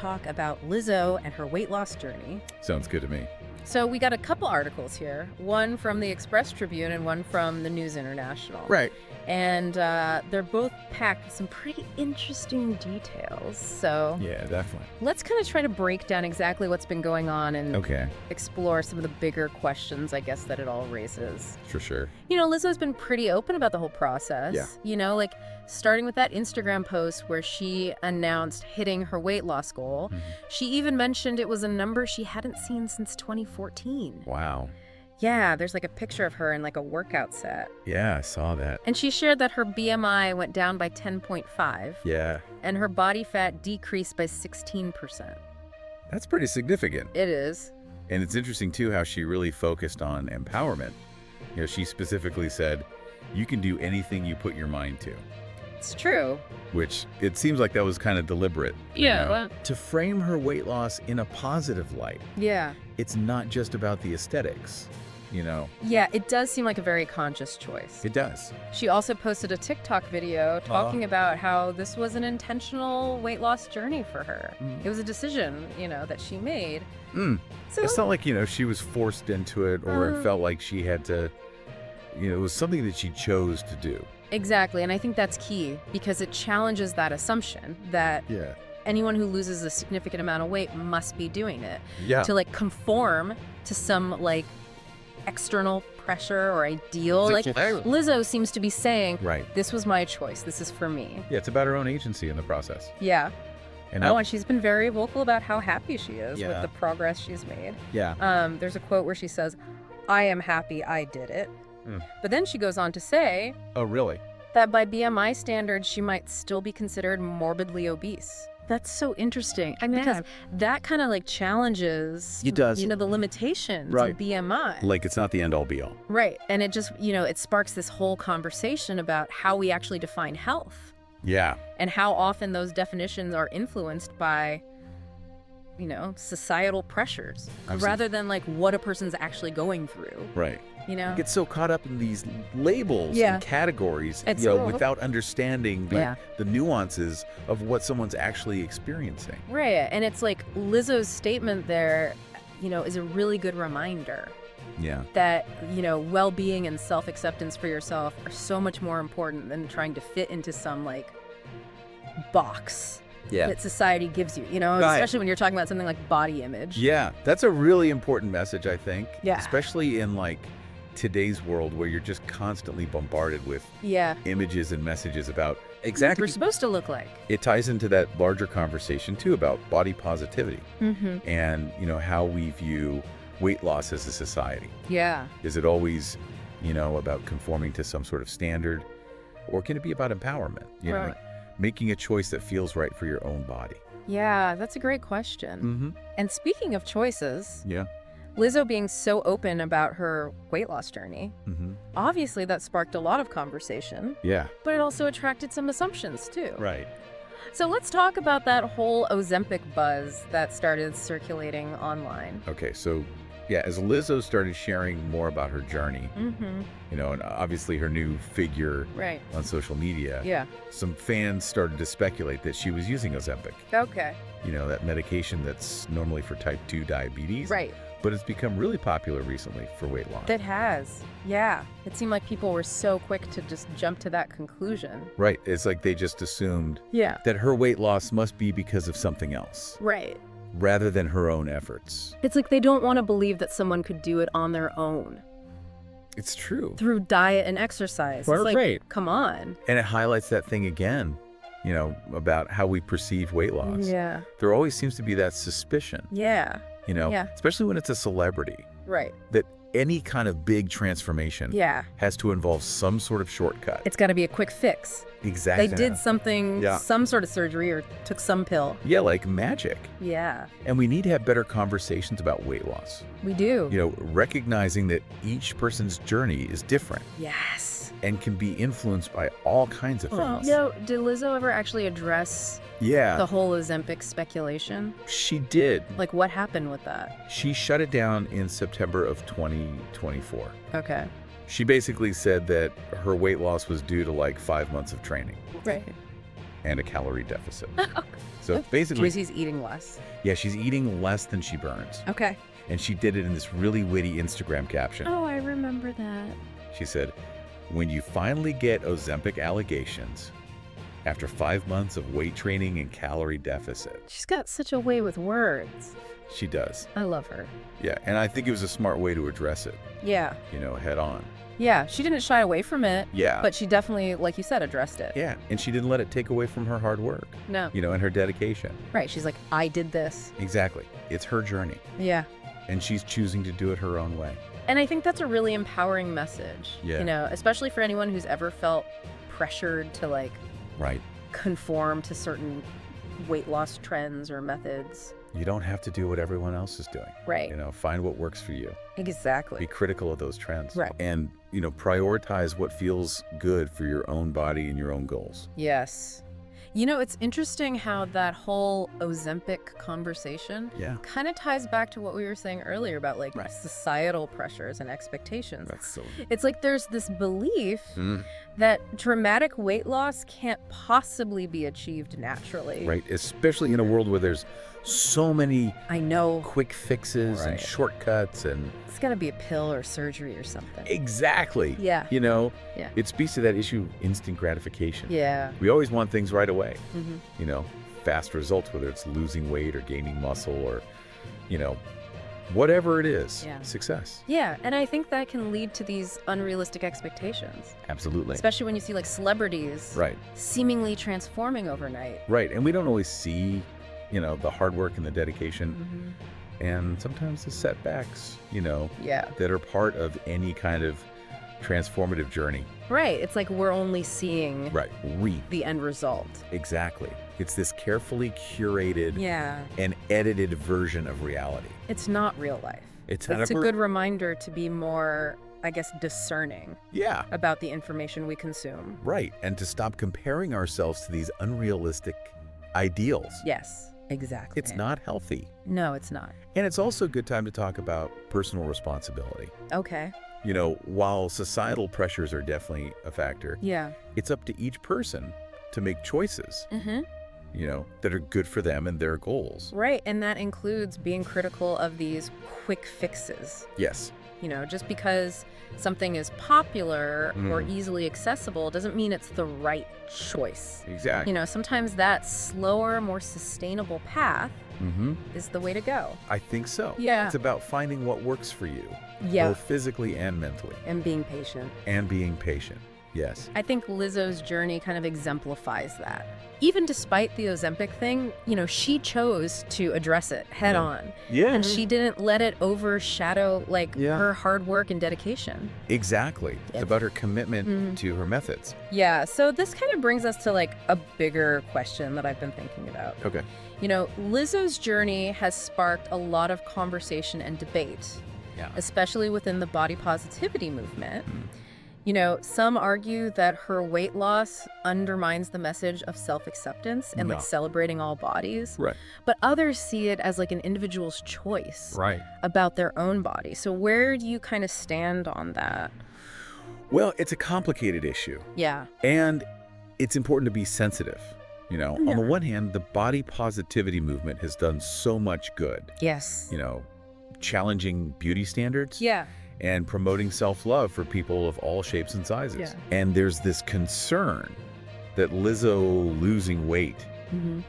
talk about Lizzo and her weight loss journey. Sounds good to me. So we got a couple articles here, one from the Express Tribune and one from the News International. Right. And they're both packed with some pretty interesting details. So Yeah, definitely. let's kind of try to break down exactly what's been going on and Okay, explore some of the bigger questions, I guess, that it all raises. for sure. You know, Lizzo's been pretty open about the whole process. Yeah. You know, like starting with that Instagram post where she announced hitting her weight loss goal. She even mentioned it was a number she hadn't seen since 2014. Wow. Yeah, there's like a picture of her in like a workout set. Yeah, I saw that. And she shared that her BMI went down by 10.5 Yeah, and her body fat decreased by 16%. that's pretty significant. It is. And it's interesting, too, how she really focused on empowerment. You know, she specifically said, you can do anything you put your mind to, It's true. which it seems like that was kind of deliberate. Yeah, you know? well- To frame her weight loss in a positive light, Yeah. it's not just about the aesthetics, you know? Yeah, it does seem like a very conscious choice. It does. She also posted a TikTok video talking about how this was an intentional weight loss journey for her. It was a decision, you know, that she made. So It's not like, you know, she was forced into it or it felt like she had to, you know, it was something that she chose to do. exactly, and I think that's key because it challenges that assumption that Yeah. anyone who loses a significant amount of weight must be doing it Yeah. to like conform to some like external pressure or ideal. Like Lizzo seems to be saying, Right. this was my choice. This is for me. Yeah, it's about her own agency in the process. Yeah. And Oh, and she's been very vocal about how happy she is with Yeah. the progress she's made. yeah. There's a quote where she says, "I am happy I did it." But then she goes on to say Oh, really? that by BMI standards, she might still be considered morbidly obese. That's so interesting. I mean, because that kind of like challenges, It does. you know, the limitations Right. of BMI. Like, it's not the end all be all. Right. And it just, you know, it sparks this whole conversation about how we actually define health Yeah. and how often those definitions are influenced by, you know, societal pressures Absolutely. rather than like what a person's actually going through, Right. you know? Get so caught up in these labels Yeah. and categories, It's you know, so- without understanding like, Yeah. the nuances of what someone's actually experiencing. Right. And it's like Lizzo's statement there, you know, is a really good reminder Yeah. that, you know, well-being and self-acceptance for yourself are so much more important than trying to fit into some like box that society gives you, you know, Right. especially when you're talking about something like body image. Yeah. That's a really important message, I think. Yeah. Especially in like today's world where you're just constantly bombarded with Yeah. images and messages about What exactly. we're supposed to look like. It ties into that larger conversation too about body positivity and, you know, how we view weight loss as a society. Yeah. Is it always, you know, about conforming to some sort of standard, or can it be about empowerment? You know, Right. making a choice that feels right for your own body. Yeah, that's a great question. And speaking of choices, Yeah. Lizzo being so open about her weight loss journey, obviously that sparked a lot of conversation, Yeah. but it also attracted some assumptions too. Right. So let's talk about that whole Ozempic buzz that started circulating online. Okay. So, yeah, as Lizzo started sharing more about her journey, you know, and obviously her new figure Right. on social media, Yeah. some fans started to speculate that she was using Ozempic. Okay. You know, that medication that's normally for type 2 diabetes. Right. But it's become really popular recently for weight loss. That has. Yeah. It seemed like people were so quick to just jump to that conclusion. Right. It's like they just assumed Yeah. that her weight loss must be because of something else, Right. rather than her own efforts. It's like they don't want to believe that someone could do it on their own It's true. through diet and exercise. It's like, Right. come on. And it highlights that thing again, you know, about how we perceive weight loss. Yeah. There always seems to be that suspicion, Yeah. you know, Yeah. especially when it's a celebrity, Right. that any kind of big transformation Yeah. has to involve some sort of shortcut. It's got to be a quick fix. Exactly. They did something, Yeah. some sort of surgery or took some pill. Yeah, like magic. Yeah. And we need to have better conversations about weight loss. We do. You know, recognizing that each person's journey is different Yes. and can be influenced by all kinds of things. You know, did Lizzo ever actually address Yeah, the whole Ozempic speculation? she did. Like, what happened with that? She shut it down in September of 2024. Okay. She basically said that her weight loss was due to like 5 months of training. Right. and a calorie deficit. So basically... Tracy's eating less. Yeah, she's eating less than she burns. Okay. And she did it in this really witty Instagram caption. Oh, I remember that. She said, "When you finally get Ozempic allegations after 5 months of weight training and calorie deficit." She's got such a way with words. She does. I love her. Yeah, and I think it was a smart way to address it, Yeah. head on. Yeah, she didn't shy away from it. Yeah. But she definitely, like you said, addressed it. Yeah, and she didn't let it take away from her hard work, No. and her dedication. Right. She's like, I did this. Exactly. It's her journey, Yeah. and she's choosing to do it her own way. And I think that's a really empowering message. Yeah. Especially for anyone who's ever felt pressured to Right. conform to certain weight loss trends or methods. You don't have to do what everyone else is doing. Right. Find what works for you. Exactly. Be critical of those trends. Right. And, prioritize what feels good for your own body and your own goals. Yes. It's interesting how that whole Ozempic conversation Yeah. kind of ties back to what we were saying earlier about Right. societal pressures and expectations. That's so... It's like there's this belief that dramatic weight loss can't possibly be achieved naturally. Right. Especially in a world where there's so many I know. quick fixes and Right. shortcuts and... It's got to be a pill or surgery or something. Exactly. Yeah. Yeah. It speaks to that issue, instant gratification. Yeah. We always want things right away. Mm-hmm. Fast results, whether it's losing weight or gaining muscle or, whatever it is. Yeah. Success. Yeah, and I think that can lead to these unrealistic expectations. Absolutely. Especially when you see celebrities Right. seemingly transforming overnight. Right. And we don't always see, the hard work and the dedication and sometimes the setbacks, Yeah. that are part of any kind of transformative journey. Right. It's like we're only seeing Right. the end result. Exactly. It's this carefully curated Yeah. and edited version of reality. It's not real life. It's a good reminder to be more, I guess, discerning Yeah. about the information we consume. Right. And to stop comparing ourselves to these unrealistic ideals. Yes, exactly. It's not healthy. No, it's not. And it's also a good time to talk about personal responsibility. Okay. While societal pressures are definitely a factor, Yeah. it's up to each person to make choices, Mm-hmm. that are good for them and their goals. Right, and that includes being critical of these quick fixes. Yes. Just because something is popular or easily accessible doesn't mean it's the right choice. Exactly. Sometimes that slower, more sustainable path is the way to go. I think so. Yeah. It's about finding what works for you, Yeah. both physically and mentally, And being patient. and being patient. Yes. I think Lizzo's journey kind of exemplifies that. Even despite the Ozempic thing, she chose to address it head on. Yeah. And she didn't let it overshadow her hard work and dedication. Exactly. It's Yep. about her commitment to her methods. Yeah, so this kind of brings us to a bigger question that I've been thinking about. Okay. Lizzo's journey has sparked a lot of conversation and debate, Yeah. especially within the body positivity movement. Some argue that her weight loss undermines the message of self-acceptance and No. celebrating all bodies. Right. But others see it as an individual's choice Right. about their own body. So where do you kind of stand on that? Well, it's a complicated issue. Yeah. And it's important to be sensitive. On Yeah. the one hand, the body positivity movement has done so much good, Yes. challenging beauty standards Yeah. and promoting self-love for people of all shapes and sizes. Yeah. And there's this concern that Lizzo losing weight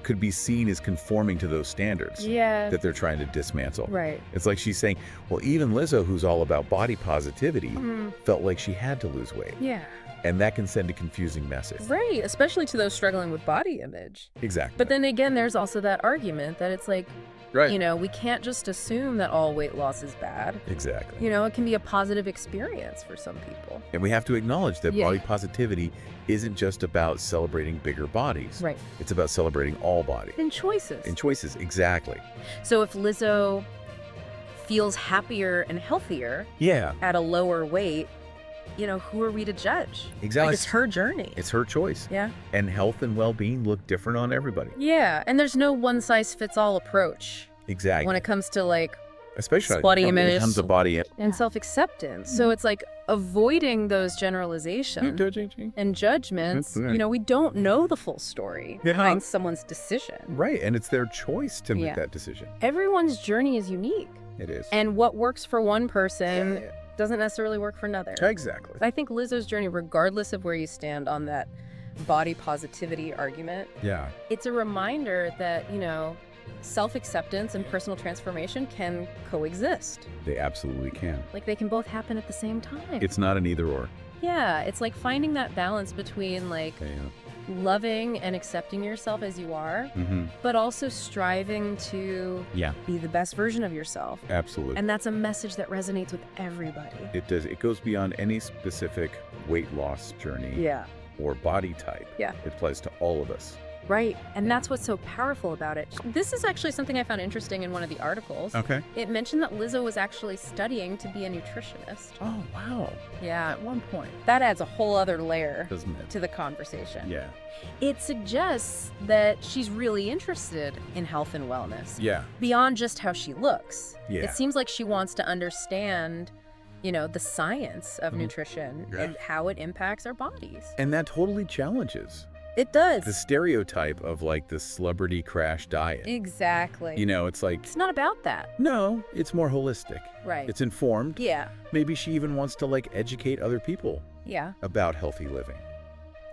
could be seen as conforming to those standards Yeah. that they're trying to dismantle. Right. It's like she's saying, well, even Lizzo, who's all about body positivity, felt like she had to lose weight. Yeah. And that can send a confusing message. Right. Especially to those struggling with body image. Exactly. But then again, there's also that argument that it's right. we can't just assume that all weight loss is bad. Exactly. It can be a positive experience for some people. And we have to acknowledge that Yeah. body positivity isn't just about celebrating bigger bodies. Right. It's about celebrating all bodies. And choices. And choices, exactly. So if Lizzo feels happier and healthier Yeah, at a lower weight, who are we to judge? exactly. It's her journey. It's her choice. Yeah. And health and well-being look different on everybody. Yeah. And there's no one-size-fits-all approach Exactly. when it comes to Especially body when image it comes to body and self-acceptance. So it's like avoiding those generalizations and judgments. We don't know the full story behind someone's decision. Right, and it's their choice to make that decision. Everyone's journey is unique. It is. And what works for one person doesn't necessarily work for another. Exactly. I think Lizzo's journey, regardless of where you stand on that body positivity argument, it's a reminder that, self-acceptance and personal transformation can coexist. They absolutely can. Like, they can both happen at the same time. It's not an either or. Yeah, it's like finding that balance between loving and accepting yourself as you are, but also striving to be the best version of yourself. Absolutely. And that's a message that resonates with everybody. It does. It goes beyond any specific weight loss journey or body type. Yeah. It applies to all of us. Right. And that's what's so powerful about it. This is actually something I found interesting in one of the articles. Okay. It mentioned that Lizzo was actually studying to be a nutritionist. Oh, wow. Yeah. At one point. That adds a whole other layer Doesn't it? to the conversation. Yeah. It suggests that she's really interested in health and wellness. Yeah. Beyond just how she looks. Yeah. It seems like she wants to understand, the science of nutrition and how it impacts our bodies. And that totally challenges. It does. The stereotype of the celebrity crash diet. Exactly. It's like... It's not about that. No, it's more holistic. Right. It's informed. Yeah. Maybe she even wants to educate other people. Yeah. About healthy living.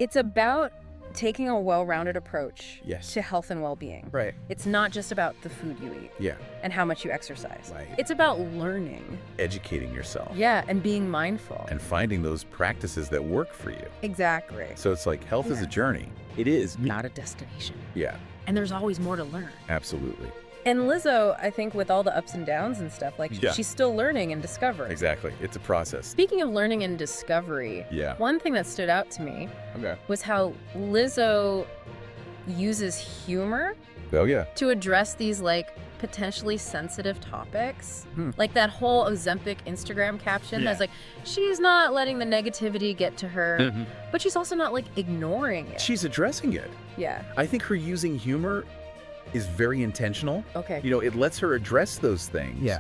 It's about taking a well-rounded approach Yes. to health and well-being. Right. It's not just about the food you eat. Yeah. And how much you exercise. Right. It's about learning. Educating yourself. Yeah, and being mindful. And finding those practices that work for you. Exactly. So it's like health is a journey. It is. Not a destination. Yeah. And there's always more to learn. Absolutely. And Lizzo, I think with all the ups and downs and stuff, she's still learning and discovering. Exactly. It's a process. Speaking of learning and discovery, one thing that stood out to me was how Lizzo uses humor to address these potentially sensitive topics. Like that whole Ozempic Instagram caption that's she's not letting the negativity get to her, but she's also not ignoring it. She's addressing it. Yeah. I think her using humor is very intentional. Okay. It lets her address those things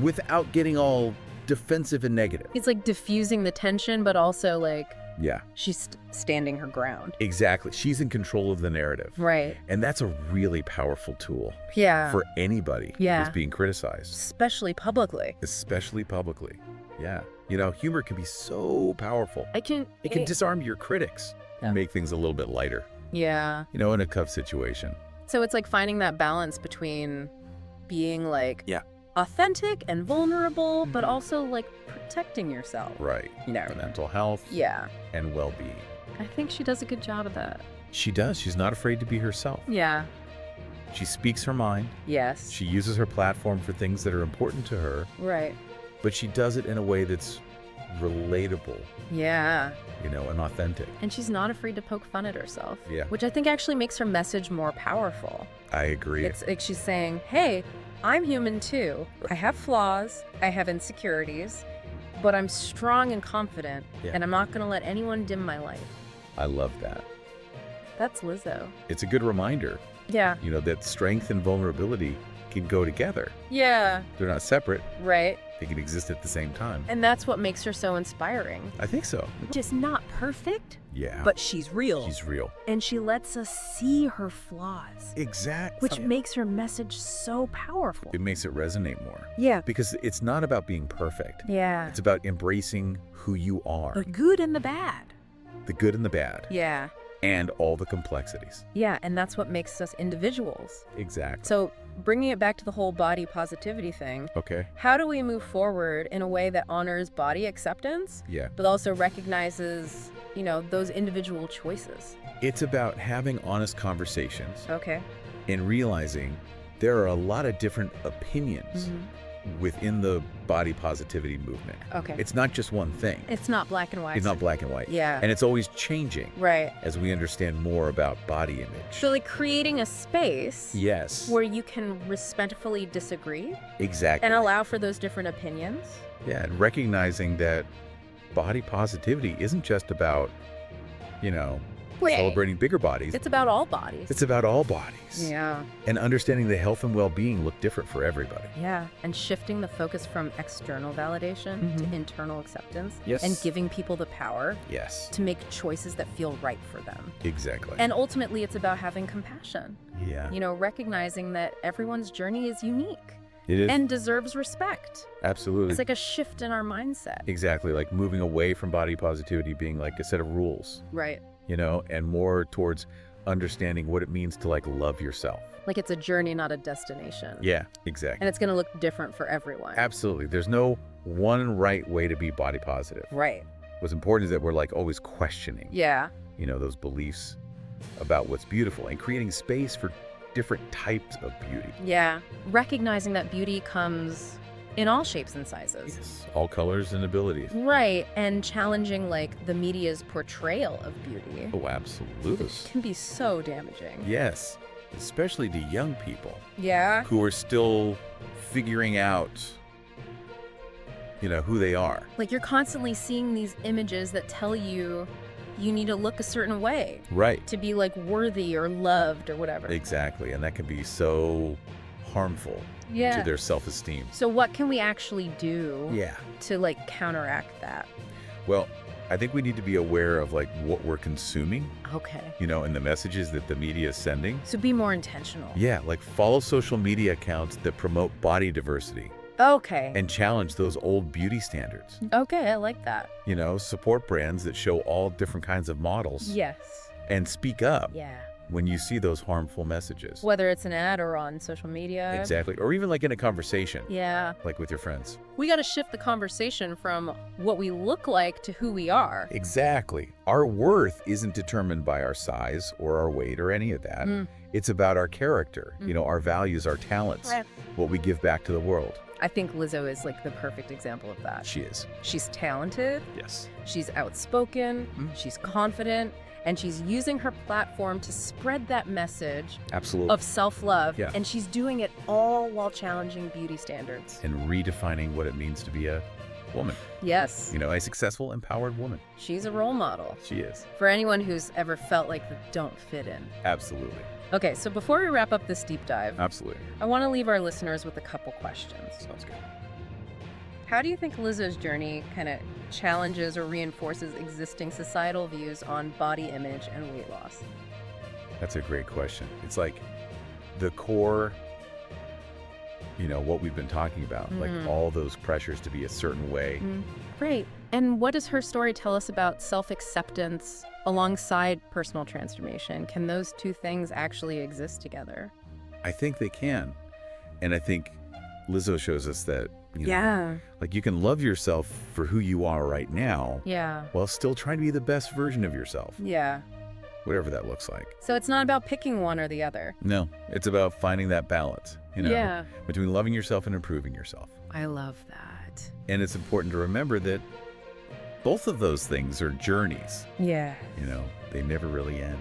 without getting all defensive and negative. It's diffusing the tension, but also Yeah. she's standing her ground. Exactly. She's in control of the narrative. Right. And that's a really powerful tool for anybody who's being criticized. Especially publicly. Especially publicly. Yeah. Humor can be so powerful. It can disarm your critics and make things a little bit lighter. Yeah. In a tough situation. So it's finding that balance between being authentic and vulnerable, but also protecting yourself. Right. Mental health. Yeah. And well-being. I think she does a good job of that. She does. She's not afraid to be herself. Yeah. She speaks her mind. Yes. She uses her platform for things that are important to her. Right. But she does it in a way that's relatable. Yeah. And authentic. And she's not afraid to poke fun at herself. Yeah. Which I think actually makes her message more powerful. I agree. It's she's saying, hey, I'm human too. I have flaws. I have insecurities. But I'm strong and confident. And I'm not going to let anyone dim my light. I love that. That's Lizzo. It's a good reminder. Yeah. That strength and vulnerability can go together. Yeah. They're not separate. Right. They can exist at the same time. And that's what makes her so inspiring. I think so. Just not perfect. Yeah. But she's real. She's real. And she lets us see her flaws. Exactly. Which makes her message so powerful. It makes it resonate more. Yeah. Because it's not about being perfect. Yeah. It's about embracing who you are. The good and the bad. The good and the bad. Yeah. And all the complexities. Yeah, and that's what makes us individuals. Exactly. So bringing it back to the whole body positivity thing. Okay. How do we move forward in a way that honors body acceptance? Yeah. But also recognizes, those individual choices. It's about having honest conversations. Okay. And realizing there are a lot of different opinions within the body positivity movement. Okay. It's not just one thing. It's not black and white. It's not black and white. Yeah. And it's always changing. Right. As we understand more about body image. So creating a space. Yes. Where you can respectfully disagree. Exactly. And allow for those different opinions. Yeah, and recognizing that body positivity isn't just about, celebrating bigger bodies. It's about all bodies. It's about all bodies. Yeah. And understanding that health and well-being look different for everybody. Yeah. And shifting the focus from external validation to internal acceptance. Yes. And giving people the power yes. to make choices that feel right for them. Exactly. And ultimately, it's about having compassion. Yeah. You know, recognizing that everyone's journey is unique. It is. And deserves respect. Absolutely. It's like a shift in our mindset. Exactly. Like moving away from body positivity being like a set of rules. Right. You know, and more towards understanding what it means to like love yourself. Like it's a journey, not a destination. Yeah, exactly. And it's going to look different for everyone. Absolutely. There's no one right way to be body positive. Right. What's important is that we're like always questioning. Yeah. You know, those beliefs about what's beautiful and creating space for different types of beauty. Yeah. Recognizing that beauty comes in all shapes and sizes. Yes. All colors and abilities. Right. And challenging like the media's portrayal of beauty. Oh, absolutely. It can be so damaging. Yes. Especially to young people. Yeah. Who are still figuring out, you know, who they are. Like you're constantly seeing these images that tell you you need to look a certain way. Right. To be like worthy or loved or whatever. Exactly. And that can be so harmful to their self-esteem. So what can we actually do to like counteract that? Well, I think we need to be aware of like what we're consuming. Okay. You know, and the messages that the media is sending. So be more intentional. Yeah, like follow social media accounts that promote body diversity. Okay. And challenge those old beauty standards. Okay, I like that. You know, support brands that show all different kinds of models. Yes. And speak up. Yeah. When you see those harmful messages. Whether it's an ad or on social media. Exactly. Or even like in a conversation. Yeah. Like with your friends. We got to shift the conversation from what we look like to who we are. Exactly. Our worth isn't determined by our size or our weight or any of that. It's about our character, you know, our values, our talents, what we give back to the world. I think Lizzo is like the perfect example of that. She is. She's talented. Yes. She's outspoken. She's confident. And she's using her platform to spread that message of self-love. Yeah. And she's doing it all while challenging beauty standards. And redefining what it means to be a woman. Yes. You know, a successful, empowered woman. She's a role model. She is. For anyone who's ever felt like they don't fit in. Absolutely. Okay, so before we wrap up this deep dive, absolutely, I want to leave our listeners with a couple questions. Sounds good. How do you think Lizzo's journey kind of challenges or reinforces existing societal views on body image and weight loss? That's a great question. It's like the core, you know, what we've been talking about, like all those pressures to be a certain way. Right. And what does her story tell us about self-acceptance alongside personal transformation? Can those two things actually exist together? I think they can. And I think Lizzo shows us that, you know, like you can love yourself for who you are right now while still trying to be the best version of yourself. Yeah. Whatever that looks like. So it's not about picking one or the other. No, it's about finding that balance, you know, between loving yourself and improving yourself. I love that. And it's important to remember that both of those things are journeys. Yeah. You know, they never really end.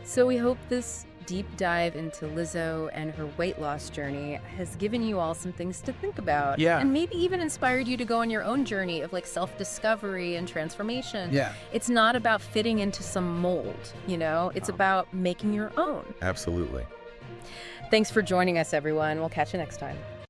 So we hope this deep dive into Lizzo and her weight loss journey has given you all some things to think about. Yeah. And maybe even inspired you to go on your own journey of like self-discovery and transformation. Yeah. It's not about fitting into some mold, you know? It's about making your own. Absolutely. Thanks for joining us, everyone. We'll catch you next time.